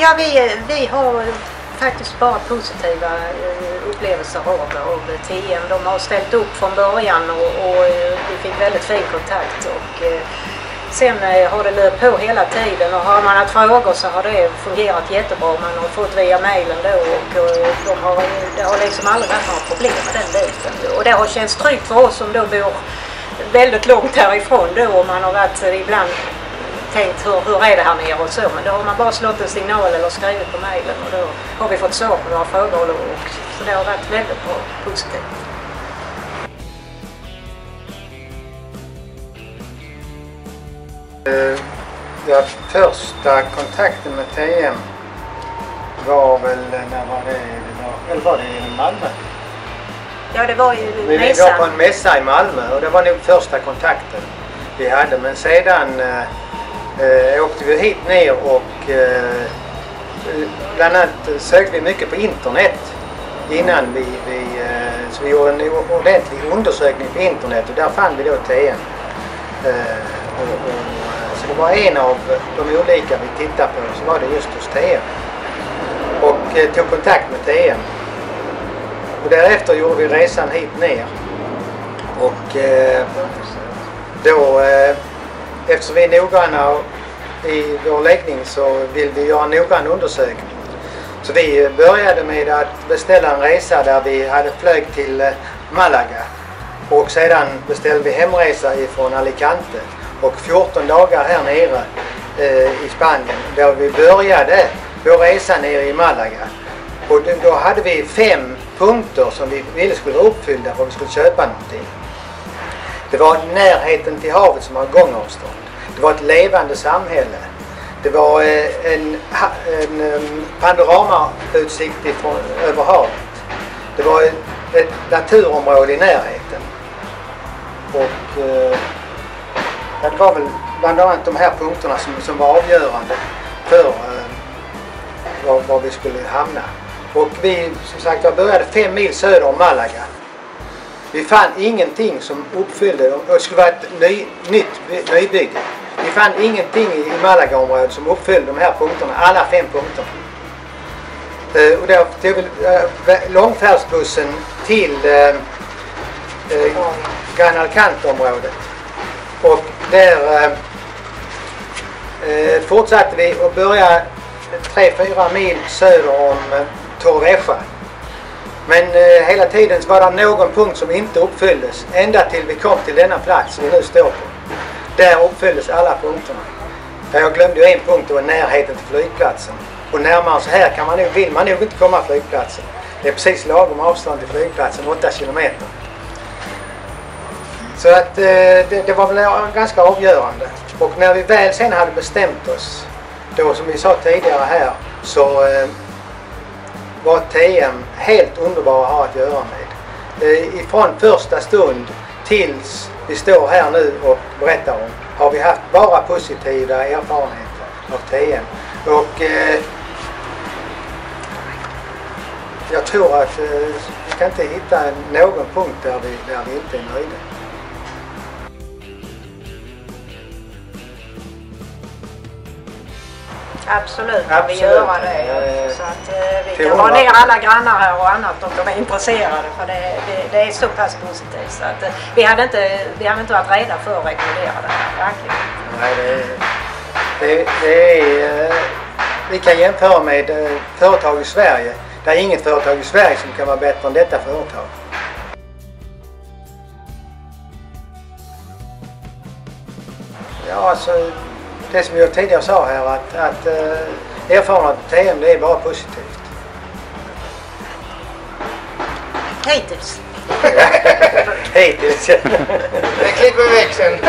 Ja, vi har faktiskt bara positiva upplevelser av TM. De har ställt upp från början och vi fick väldigt fin kontakt. Och sen har det löpt på hela tiden och har man haft frågor så har det fungerat jättebra. Man har fått via mejlen då och det har liksom aldrig varit några problem med den biten. Och det har känts tryggt för oss som då bor väldigt långt härifrån då och man har varit ibland tänkt hur är det här nere och så, men då har man bara slått en signal eller skrivit på mejlen och då har vi fått svar på några frågor och så det har varit väldigt bra, positivt. Ja, första kontakten med TM var väl, när var det? Eller var det i Malmö? Ja, det var ju vi var på en mässa i Malmö och det var nog första kontakten vi hade, men sedan åkte vi hit ner och bland annat sökte vi mycket på internet innan så vi gjorde en ordentlig undersökning på internet och där fann vi då TM. Så det var en av de olika vi tittade på, så var det just hos TM och tog kontakt med TM. Och därefter gjorde vi resan hit ner och då eftersom vi är noggranna i vår läggning så vill vi göra en noggrann undersökning. Så vi började med att beställa en resa där vi hade flög till Malaga och sedan beställde vi hemresa ifrån Alicante och 14 dagar här nere i Spanien där vi började vår resa nere i Malaga. Och då hade vi 5 punkter som vi ville skulle vara uppfyllda för att vi skulle köpa någonting. Det var närheten till havet som var gångavstånd. Det var ett levande samhälle. Det var en panoramautsikt över havet. Det var ett naturområde i närheten. Och det var väl bland annat de här punkterna som var avgörande för var vi skulle hamna. Och vi som sagt började 5 mil söder om Malaga. Vi fann ingenting som uppfyllde, och det skulle vara ett nybygge. Vi fann ingenting i Malaga-området som uppfyllde de här punkterna, alla 5 punkterna. Och då tog vi långfärdsbussen till Gran Alcante-området. Och där fortsatte vi och började 3-4 mil söder om Torrevieja. Men hela tiden var det någon punkt som inte uppfylldes ända till vi kom till denna plats vi nu står på. Där uppfylldes alla punkterna. Jag glömde ju en punkt, det var närheten till flygplatsen. Och närmare så här vill man nog inte komma till flygplatsen. Det är precis lagom avstånd till flygplatsen, 8 kilometer. Så att det var väl ganska avgörande. Och när vi väl sen hade bestämt oss, då som vi sa tidigare här, så var TM helt underbar att ha att göra med. Ifrån första stund tills vi står här nu och berättar om, har vi haft bara positiva erfarenheter av TM. Och jag tror att vi kan inte hitta någon punkt där vi inte är nöjda. Absolut, kan vi göra det. Så att vi kan ha ner alla grannar här och annat om de är intresserade, för det är så pass positivt. Så att vi hade inte varit rädda för att rekommendera det här, verkligen. Nej, det är, vi kan jämföra med företag i Sverige. Det är inget företag i Sverige som kan vara bättre än detta företag. Ja, alltså det som jag tidigare sa här, att erfarenhet av TM, det är bara positivt. Hittills. Hittills. Det klipper växeln.